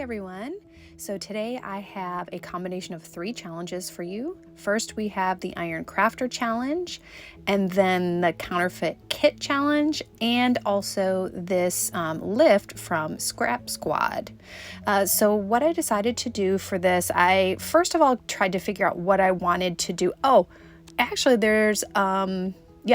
everyone. So today I have a combination of 3 challenges for you. First we have the Iron Crafter Challenge, and then the Counterfeit Kit Challenge, and also this lift from Scrap Squad. So what I decided to do for this, I first of all tried to figure out what I wanted to do. Oh, actually there's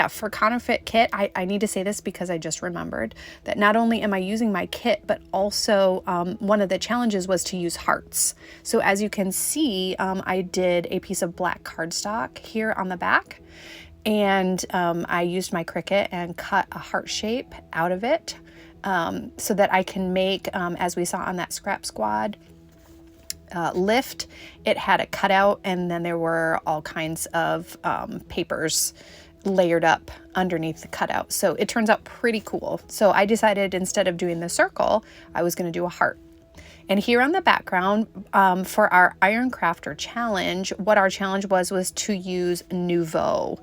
for Counterfeit Kit, I need to say this because I just remembered that not only am I using my kit, but also one of the challenges was to use hearts. So as you can see, I did a piece of black cardstock here on the back, and I used my Cricut and cut a heart shape out of it so that I can make, as we saw on that Scrap Squad lift, it had a cutout, and then there were all kinds of papers layered up underneath the cutout. So it turns out pretty cool. So I decided instead of doing the circle, I was going to do a heart. And here on the background, for our Iron Crafter Challenge, what our challenge was to use Nuvo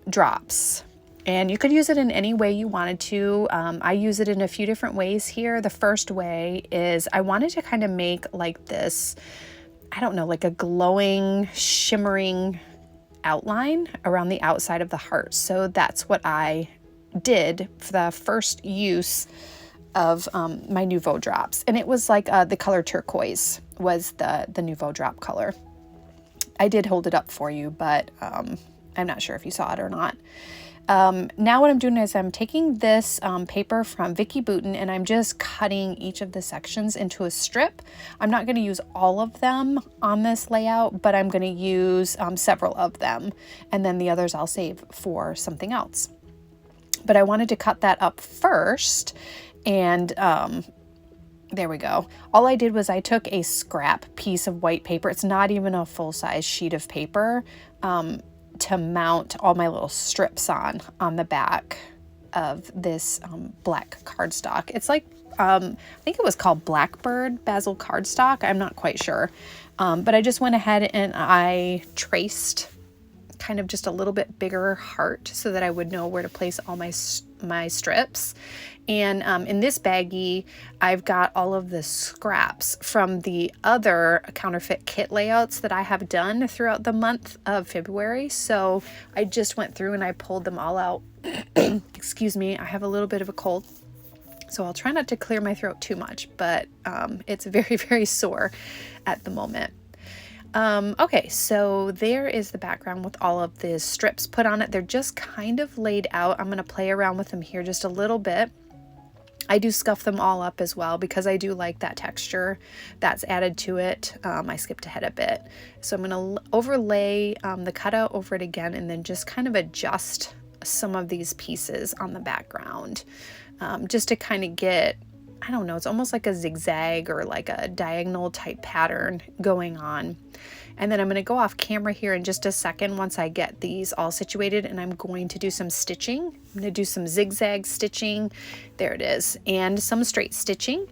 Drops. And you could use it in any way you wanted to. I use it in a few different ways here. The first way is I wanted to kind of make like this, I don't know, like a glowing, shimmering outline around the outside of the heart. So that's what I did for the first use of my Nuvo Drops. And it was like the color turquoise was the Nuvo Drop color. I did hold it up for you, but I'm not sure if you saw it or not. Now what I'm doing is I'm taking this paper from Vicky Boutin, and I'm just cutting each of the sections into a strip. I'm not going to use all of them on this layout, but I'm going to use several of them, and then the others I'll save for something else. But I wanted to cut that up first, and there we go. All I did was I took a scrap piece of white paper. It's not even a full-size sheet of paper, to mount all my little strips on the back of this black cardstock. It's like, I think it was called Blackbird Basil cardstock. I'm not quite sure. But I just went ahead and I traced kind of just a little bit bigger heart so that I would know where to place all my strips. And in this baggie, I've got all of the scraps from the other Counterfeit Kit layouts that I have done throughout the month of February. So I just went through and I pulled them all out. Excuse me, I have a little bit of a cold, so I'll try not to clear my throat too much, but it's very, very sore at the moment. Okay, so there is the background with all of the strips put on it. They're just kind of laid out. I'm going to play around with them here just a little bit. I do scuff them all up as well because I do like that texture that's added to it. I skipped ahead a bit. So I'm going to overlay the cutout over it again, and then just kind of adjust some of these pieces on the background just to kind of get, I don't know, it's almost like a zigzag or like a diagonal type pattern going on. And then I'm going to go off camera here in just a second once I get these all situated, and I'm going to do some stitching. I'm going to do some zigzag stitching, there it is, and some straight stitching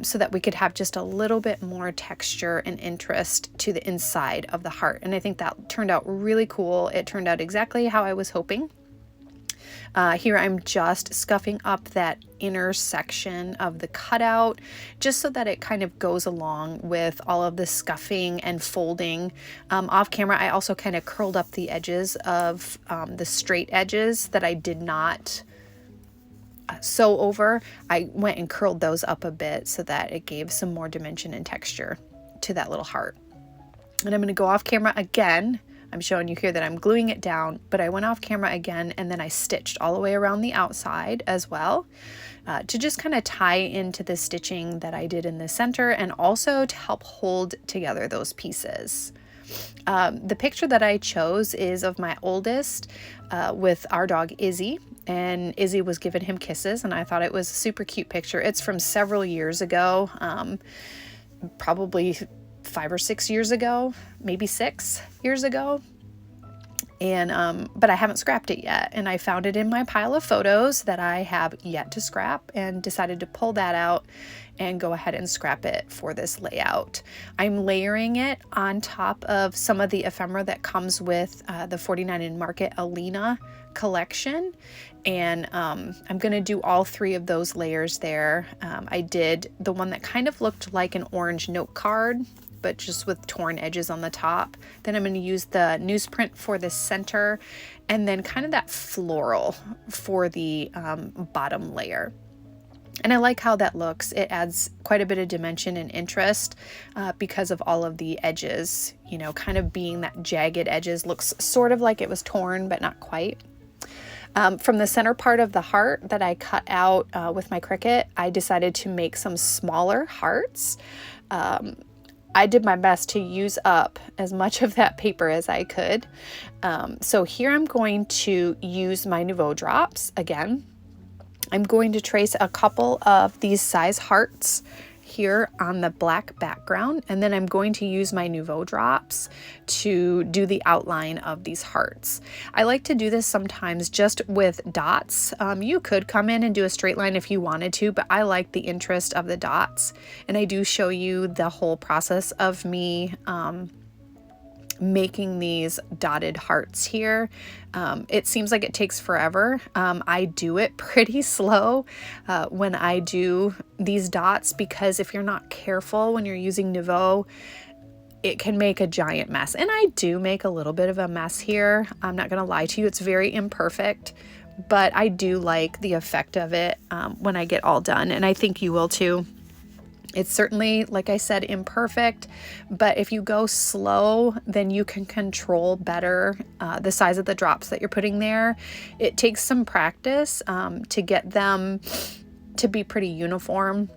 so that we could have just a little bit more texture and interest to the inside of the heart. And I think that turned out really cool. It turned out exactly how I was hoping. Here I'm just scuffing up that inner section of the cutout just so that it kind of goes along with all of the scuffing and folding. Off camera, I also kind of curled up the edges of the straight edges that I did not sew over. I went and curled those up a bit so that it gave some more dimension and texture to that little heart. And I'm going to go off camera again. I'm showing you here that I'm gluing it down, but I went off camera again, and then I stitched all the way around the outside as well to just kind of tie into the stitching that I did in the center, and also to help hold together those pieces. The picture that I chose is of my oldest with our dog Izzy, and Izzy was giving him kisses, and I thought it was a super cute picture. It's from several years ago, probably 5 or 6 years ago, maybe 6 years ago. And but I haven't scrapped it yet, and I found it in my pile of photos that I have yet to scrap, and decided to pull that out and go ahead and scrap it for this layout. I'm layering it on top of some of the ephemera that comes with the 49 in Market Alina collection, and I'm gonna do all 3 of those layers there. I did the one that kind of looked like an orange note card, but just with torn edges on the top. Then I'm going to use the newsprint for the center, and then kind of that floral for the bottom layer. And I like how that looks. It adds quite a bit of dimension and interest because of all of the edges, you know, kind of being that jagged edges. Looks sort of like it was torn, but not quite. From the center part of the heart that I cut out with my Cricut, I decided to make some smaller hearts. I did my best to use up as much of that paper as I could. So here I'm going to use my Nuvo Drops again. I'm going to trace a couple of these size hearts here on the black background, and then I'm going to use my Nuvo Drops to do the outline of these hearts. I like to do this sometimes just with dots. You could come in and do a straight line if you wanted to, but I like the interest of the dots, and I do show you the whole process of me making these dotted hearts here. It seems like it takes forever. I do it pretty slow when I do these dots, because if you're not careful when you're using Nuvo, it can make a giant mess. And I do make a little bit of a mess here. I'm not gonna lie to you, it's very imperfect, but I do like the effect of it when I get all done, and I think you will too. It's certainly, like I said, imperfect, but if you go slow, then you can control better the size of the drops that you're putting there. It takes some practice to get them to be pretty uniform,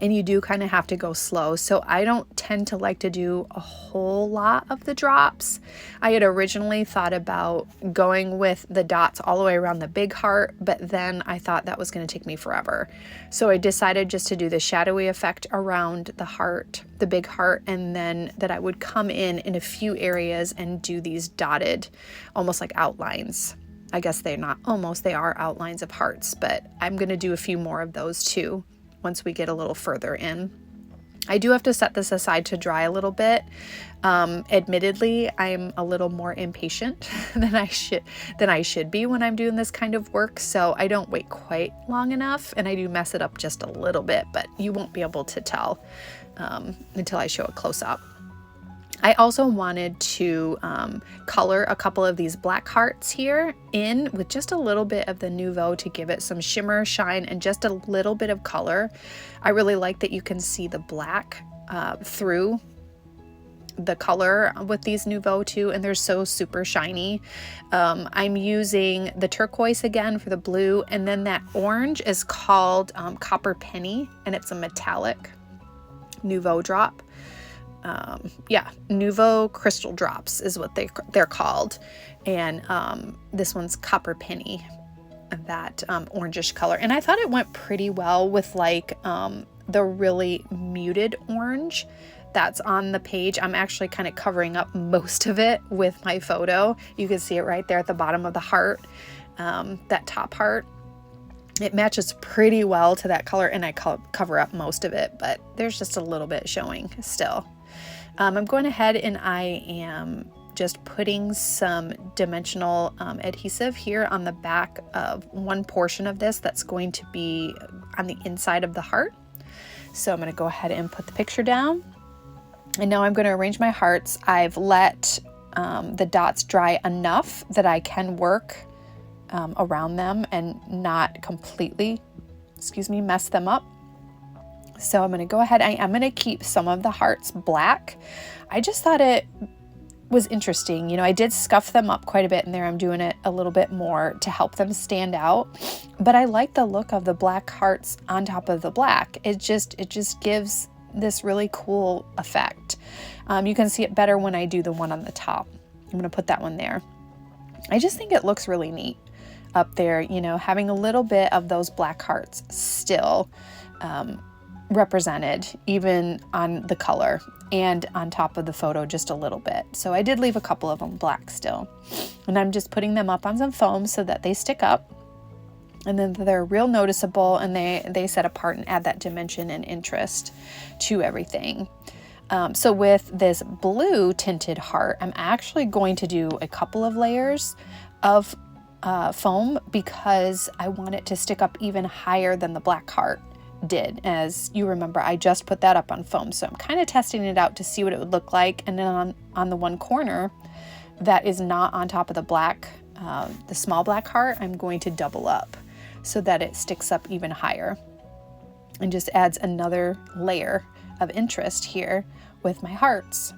and you do kind of have to go slow. So I don't tend to like to do a whole lot of the drops. I had originally thought about going with the dots all the way around the big heart, but then I thought that was going to take me forever. So I decided just to do the shadowy effect around the heart, the big heart, and then that I would come in a few areas and do these dotted, almost like outlines. I guess they're not almost, they are outlines of hearts, but I'm going to do a few more of those too once we get a little further in. I do have to set this aside to dry a little bit. Admittedly, I'm a little more impatient than I should be when I'm doing this kind of work, so I don't wait quite long enough, and I do mess it up just a little bit, but you won't be able to tell until I show a close-up. I also wanted to color a couple of these black hearts here in with just a little bit of the Nuvo to give it some shimmer, shine, and just a little bit of color. I really like that you can see the black through the color with these Nuvo too, and they're so super shiny. I'm using the turquoise again for the blue, and then that orange is called Copper Penny, and it's a metallic Nuvo drop. Nuvo Crystal Drops is what they're called, and this one's Copper Penny, that orangish color, and I thought it went pretty well with like the really muted orange that's on the page. I'm actually kind of covering up most of it with my photo. You can see it right there at the bottom of the heart, that top heart. It matches pretty well to that color, and I cover up most of it, but there's just a little bit showing still. I'm going ahead and I am just putting some dimensional adhesive here on the back of one portion of this that's going to be on the inside of the heart. So I'm going to go ahead and put the picture down. And now I'm going to arrange my hearts. I've let the dots dry enough that I can work around them and not completely, mess them up. So I'm going to go ahead. I am going to keep some of the hearts black. I just thought it was interesting. You know, I did scuff them up quite a bit in there. I'm doing it a little bit more to help them stand out. But I like the look of the black hearts on top of the black. It just gives this really cool effect. You can see it better when I do the one on the top. I'm going to put that one there. I just think it looks really neat up there, you know, having a little bit of those black hearts still. represented even on the color and on top of the photo just a little bit. So I did leave a couple of them black still. And I'm just putting them up on some foam so that they stick up. And then they're real noticeable and they set apart and add that dimension and interest to everything. So with this blue tinted heart, I'm actually going to do a couple of layers of foam because I want it to stick up even higher than the black heart did. As you remember, I just put that up on foam. So I'm kind of testing it out to see what it would look like. And then on the one corner that is not on top of the black, the small black heart, I'm going to double up so that it sticks up even higher and just adds another layer of interest here with my hearts.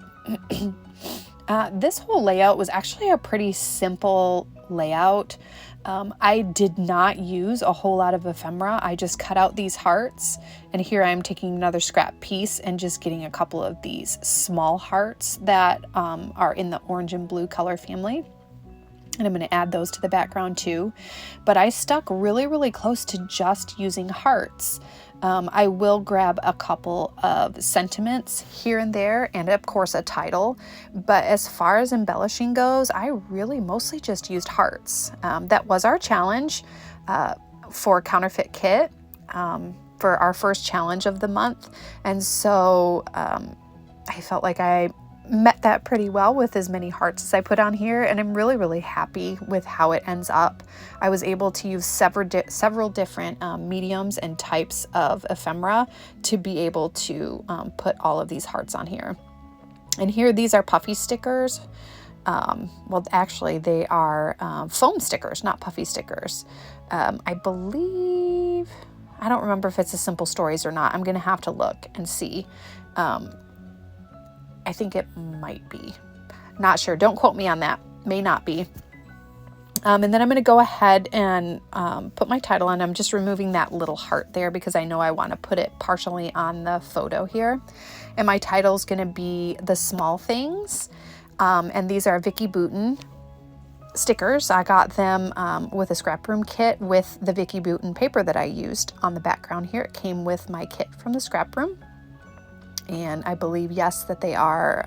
This whole layout was actually a pretty simple layout. I did not use a whole lot of ephemera. I just cut out these hearts, and here I'm taking another scrap piece and just getting a couple of these small hearts that are in the orange and blue color family. And I'm going to add those to the background too. But I stuck really, really close to just using hearts. I will grab a couple of sentiments here and there, and of course a title. But as far as embellishing goes, I really mostly just used hearts. That was our challenge for Counterfeit Kit for our first challenge of the month. And so I felt like I met that pretty well with as many hearts as I put on here, and I'm really, really happy with how it ends up. I was able to use several different mediums and types of ephemera to be able to put all of these hearts on here. And here, these are puffy stickers. Well, actually, they are foam stickers, not puffy stickers. I believe, I don't remember if it's a Simple Stories or not. I'm going to have to look and see. I think it might be. Not sure. Don't quote me on that. May not be. And then I'm going to go ahead and put my title on. I'm just removing that little heart there because I know I want to put it partially on the photo here. And my title is going to be The Small Things. And these are Vicky Bouton stickers. I got them with a scrap room kit with the Vicky Bouton paper that I used on the background here. It came with my kit from the scrap room. And I believe, yes, that they are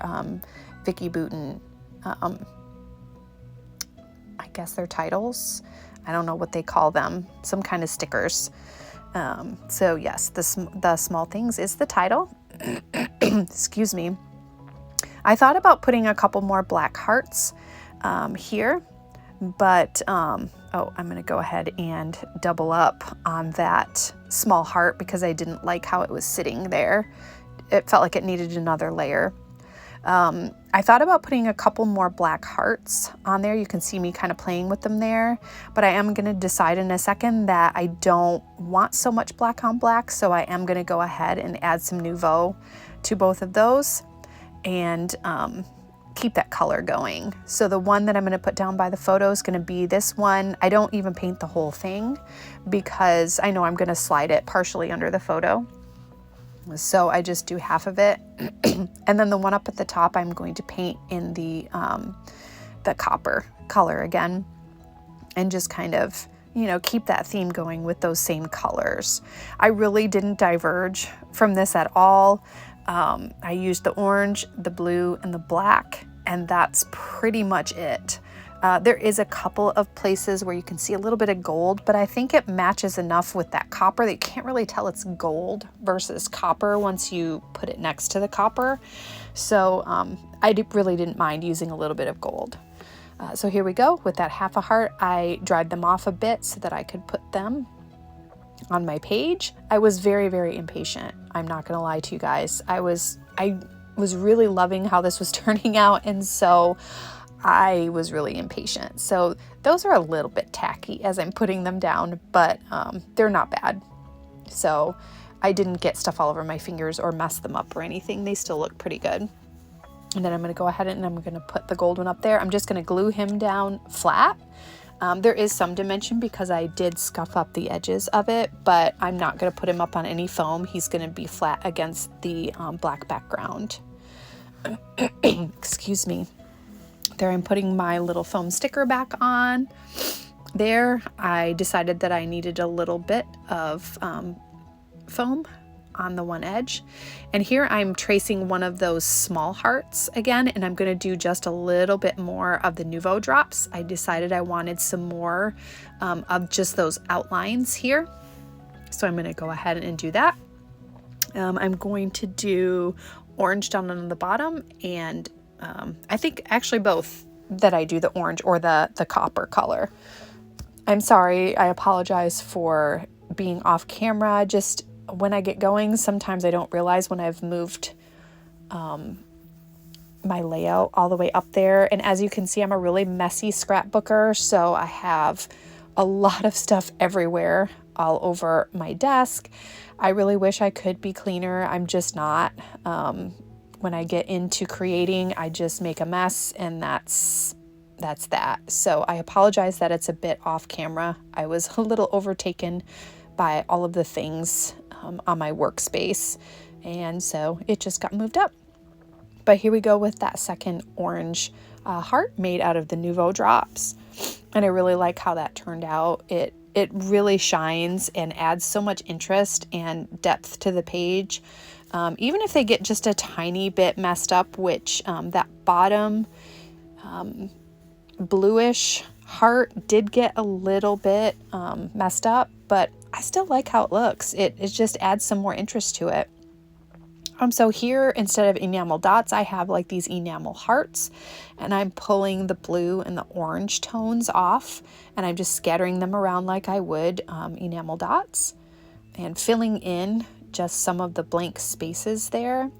Vicky Bouton, I guess they're titles. I don't know what they call them, some kind of stickers. So yes, the Small Things is the title. Excuse me. I thought about putting a couple more black hearts here, but I'm going to go ahead and double up on that small heart because I didn't like how it was sitting there. It felt like it needed another layer. I thought about putting a couple more black hearts on there. You can see me kind of playing with them there, but I am going to decide in a second that I don't want so much black on black. So I am going to go ahead and add some Nuvo to both of those and keep that color going. So the one that I'm going to put down by the photo is going to be this one. I don't even paint the whole thing because I know I'm going to slide it partially under the photo. So I just do half of it. And then the one up at the top, I'm going to paint in the copper color again, and just kind of, keep that theme going with those same colors. I really didn't diverge from this at all. I used the orange, the blue, and the black, and that's pretty much it. There is a couple of places where you can see a little bit of gold, but I think it matches enough with that copper that you can't really tell it's gold versus copper once you put it next to the copper. So I really didn't mind using a little bit of gold. So here we go. With that half a heart, I dried them off a bit so that I could put them on my page. I was very, very impatient. I'm not going to lie to you guys. I was really loving how this was turning out, and so I was really impatient. So those are a little bit tacky as I'm putting them down, but they're not bad. So I didn't get stuff all over my fingers or mess them up or anything. They still look pretty good. And then I'm going to go ahead and I'm going to put the gold one up there. I'm just going to glue him down flat. There is some dimension because I did scuff up the edges of it, but I'm not going to put him up on any foam. He's going to be flat against the black background. Excuse me. There, I'm putting my little foam sticker back on. There, I decided that I needed a little bit of foam on the one edge. And here I'm tracing one of those small hearts again, and I'm going to do just a little bit more of the Nuvo Drops. I decided I wanted some more of just those outlines here. So I'm going to go ahead and do that. I'm going to do orange down on the bottom, and I think actually both that I do the orange or the copper color. I'm sorry, I apologize for being off camera. Just when I get going, sometimes I don't realize when I've moved my layout all the way up there. And as you can see, I'm a really messy scrapbooker, so I have a lot of stuff everywhere, all over my desk. I really wish I could be cleaner. I'm just not. When I get into creating, I just make a mess, and that's that. So I apologize that it's a bit off camera. I was a little overtaken by all of the things on my workspace, and so it just got moved up. But here we go with that second orange heart made out of the Nuvo Drops, and I really like how that turned out. It really shines and adds so much interest and depth to the page. Even if they get just a tiny bit messed up, which that bottom bluish heart did get a little bit messed up, but I still like how it looks. It just adds some more interest to it. So here, instead of enamel dots, I have like these enamel hearts, and I'm pulling the blue and the orange tones off, and I'm just scattering them around like I would enamel dots, and filling in just some of the blank spaces there.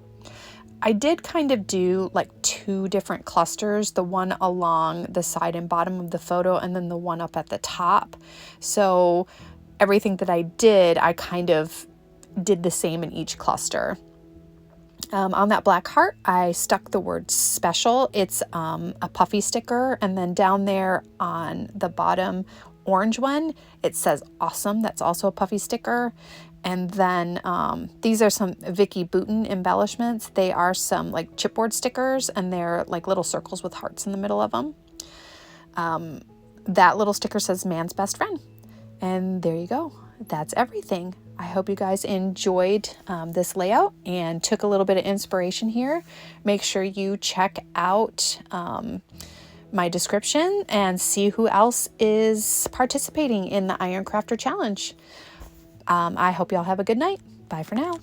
I did kind of do like two different clusters, the one along the side and bottom of the photo, and then the one up at the top. So everything that I did, I kind of did the same in each cluster. On that black heart, I stuck the word special. It's a puffy sticker, and then down there on the bottom orange one, it says awesome. That's also a puffy sticker. And then these are some Vicky Bouton embellishments. They are some like chipboard stickers, and they're like little circles with hearts in the middle of them. That little sticker says man's best friend. And there you go. That's everything. I hope you guys enjoyed this layout and took a little bit of inspiration here. Make sure you check out my description and see who else is participating in the Iron Crafter Challenge. I hope y'all have a good night. Bye for now.